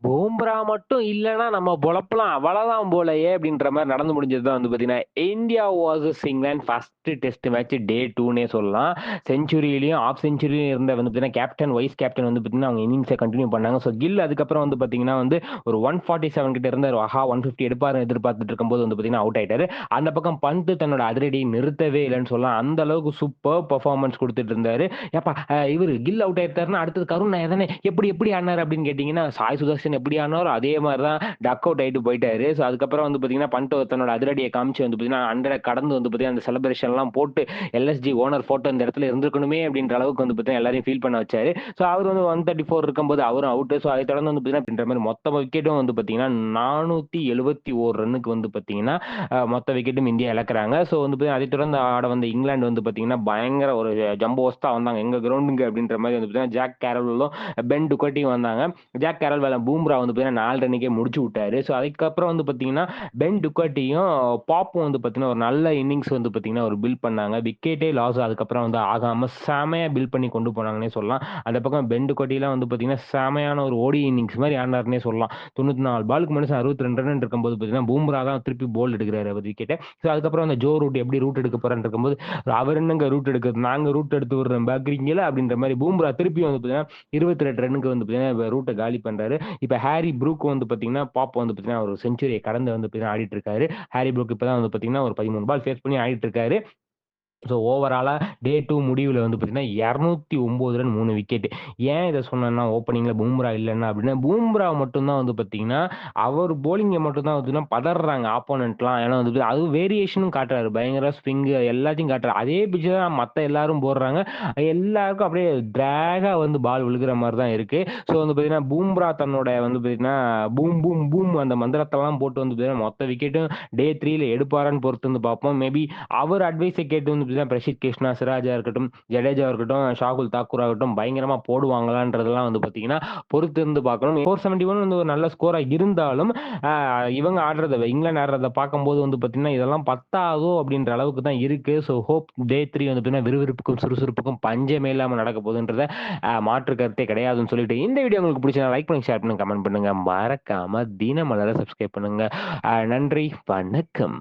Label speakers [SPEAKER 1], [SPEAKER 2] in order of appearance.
[SPEAKER 1] பூம்ரா மட்டும் இல்லன்னா நம்ம பொழப்பலாம் அவ்வளவுதான் போலயே அப்படின்ற மாதிரி நடந்து முடிஞ்சது தான் வந்து பாத்தீங்கன்னா India vs England first test match day 2னே சொல்லலாம். செஞ்சுரியிலயும் ஆஃப் செஞ்சுரியும் இருந்த வந்து பாத்தீங்கன்னா கேப்டன் வைஸ் கேப்டன் வந்து பாத்தீங்கன்னா அவங்க இன்னிங்ஸை கண்டினியூ பண்ணாங்க. ஸோ கில் அதுக்கப்புறம் வந்து பாத்தீங்கன்னா வந்து ஒரு 147 கிட்ட இருந்தார். ஆஹா 150 எடுப்பாரு எதிர்பார்த்துட்டு இருக்கும்போது வந்து பாத்தீங்கன்னா அவுட் ஆயிட்டாரு. அந்த பக்கம் பந்து தன்னோட அதிரடியை நிறுத்தவே இல்லைன்னு சொல்லலாம். அந்த அளவுக்கு சூப்பர் பெர்ஃபார்மன்ஸ் கொடுத்துட்டு இருந்தாரு. ஏப்பா இவரு கில் அவுட் ஆயிட்டாருன்னா அடுத்தது கருண் நாயர் தானே எப்படி எப்படி ஆனார் அப்படின்னு கேட்டீங்கன்னா சாய் சுதர்ஷன் எப்படி ஆனாரோ அதே மாதிரி தான் டக் அவுட் ஆயிட்டு போயிட்டாரு. ஸோ அதுக்கப்புறம் வந்து பாத்தீங்கன்னா பண்ட் தன்னோட அதிரடியை காமிச்சு வந்து பாத்தீங்கன்னா 100 கடந்து வந்து பாத்தீங்கன்னா அந்த செலிப்ரேஷன் எல்லாம் போட்டு எல்எஸ்ஜி ஓனர் போட்டோ இந்த இடத்துல இருந்திருக்கணுமே அப்படின்ற அளவுக்கு வந்து பாத்தீங்கன்னா எல்லாரையும் ஃபீல் பண்ண வச்சாரு. ஸோ அவர் வந்து 134 இருக்கும்போது அவரும் அவுட். ஸோ அதை தொடர்ந்து வந்து பாத்தீங்கன்னா அப்படின்ற மாதிரி மொத்த விக்கெட்டும் வந்து பாத்தீங்கன்னா 471 ரன்னுக்கு வந்து பாத்தீங்கன்னா மொத்த விக்கெட்டும் இந்தியா இழக்கிறாங்க. ஸோ வந்து பாத்தீங்கன்னா அதை தொடர்ந்து ஆட வந்த இங்கிலாந்து வந்து பாத்தீங்கன்னா பயங்கர ஒரு ஜம்போ ஒஸ்தா வந்தாங்க எங்க கிரவுண்டுங்க அப்படின்ற மாதிரி வந்து பாத்தீங்கன்னா ஜாக் கேரலும் பென் டுகட்டியும் வந்தாங்க. ஜாக் கேரல் வேலை பூம்ரா வந்து பாத்தீங்கன்னா 4 ரன்னுக்கே முடிச்சு விட்டாரு. ஸோ அதுக்கப்புறம் வந்து பாத்தீங்கன்னா பென் டுகட்டியும் பாப்பும் வந்து பாத்தீங்கன்னா ஒரு நல்ல இன்னிங்ஸ் வந்து பாத்தீங்கன்னா ஒரு பில்ட் பண்ணாங்க. விக்கெட்டே லாஸ் அதுக்கப்புறம் வந்து ஆகாம செமையா பில்ட் பண்ணி கொண்டு போனாங்கன்னே சொல்லலாம். அந்த பக்கம் பென் டுகட்டிலாம் வந்து பாத்தீங்கன்னா செமையான ஒரு ஓடி இன்னிங்ஸ் மாதிரி ஆடினார்னே சொல்லலாம். 94 பாலுக்கு மனுஷன் 62 ரன் இருக்கும்போது பாத்தீங்கன்னா பூம்ரா தான் திருப்பி போல் எடுக்கிறாரு அவர் விக்கெட்டை. ஸோ அதுக்கப்புறம் அந்த ஜோ ரூட் எப்படி ரூட் எடுக்க போறான்னு இருக்கும்போது அவர் என்னங்க ரூட் எடுக்கிறது நாங்க ரூட் எடுத்து விடுறோம் பாக்குறீங்களா அப்படின்ற மாதிரி பூம்ரா திருப்பி வந்து பாத்தீங்கன்னா 22 ரன்னுக்கு வந்து பாத்தீங்கன்னா ரூட்டை காலி பண்றாரு. இப்ப ஹாரி ப்ரூக் வந்து பாத்தீங்கன்னா பாப் வந்து பாத்தீங்கன்னா ஒரு செஞ்சுரியை கடந்து வந்து பாத்தீங்கன்னா ஆடிட்டு இருக்காரு. ஹாரி ப்ரூக் இப்பதான் வந்து பாத்தீங்கன்னா ஒரு 13 பால் ஃபேஸ் பண்ணி ஆடிட்டு இருக்காரு. ஸோ ஓவராலா டே 2 முடிவுல வந்து பார்த்தீங்கன்னா 209 ரன் 3 விக்கெட். ஏன் இத சொன்னேன்னா, ஓப்பனிங்ல பூம்ரா இல்லன்னா அப்படின்னா, பூம்ரா மட்டும் தான் வந்து பார்த்தீங்கன்னா, அவர் போலிங்க மட்டும் தான் வந்து பதர்றாங்க ஆப்போனன்ட்லாம். ஏன்னா வந்து அதுவும் வேரியேஷனும் காட்டுறாரு. பயங்கர ஸ்விங் எல்லாத்தையும் காட்டுறாரு. அதே பிட்ச் தான் மத்த எல்லாரும் போடுறாங்க. எல்லாருக்கும் அப்படியே டிராகா வந்து பால் விழுகிற மாரி தான் இருக்கு. ஸோ வந்து பார்த்தீங்கன்னா, பூம்ரா தன்னோட வந்து பார்த்தீங்கன்னா, பூம் பூம் பூம் அந்த மந்திரத்தெல்லாம் போட்டு வந்து பார்த்தீங்கன்னா, மொத்த விக்கெட்டும் டே 3ல எடுப்பாரான்னு பொறுத்து வந்து பார்ப்போம். மேபி அவர் அட்வைஸை கேட்டு வந்து பார்த்தீங்கன்னா, பிரசித் கிருஷ்ணா, சிராஜா இருக்கட்டும், ஜடேஜா இருக்கட்டும், ஷாகுல் தாக்கூர் ஆகட்டும் பயங்கரமா போடுவாங்களான்றதெல்லாம் வந்து பார்த்தீங்கன்னா, பொறுத்து இருந்து பார்க்கணும். 471 வந்து ஒரு நல்ல ஸ்கோரா இருந்தாலும், அ இவங்க ஆடுறத இங்கிலாந்து ஆடுறத பார்க்கும்போது வந்து பார்த்தீங்கன்னா, இதெல்லாம் பத்தாதோ அப்படின்ற அளவுக்கு தான் இருக்கு. ஸோ ஹோப் டே 3 வந்து பார்த்தீங்கன்னா, விறுவிறுப்புக்கும், சுறுசுறுப்புக்கும் பஞ்சமே இல்லாம நடக்க போகுதுன்றத மாற்று கருத்தே கிடையாதுன்னு சொல்லிட்டு, இந்த வீடியோ உங்களுக்கு பிடிச்சா லைக் பண்ணுங்க, ஷேர் பண்ணுங்க, கமெண்ட் பண்ணுங்க. மறக்காம தினமலர சப்ஸ்கிரைப் பண்ணுங்க. நன்றி, வணக்கம்.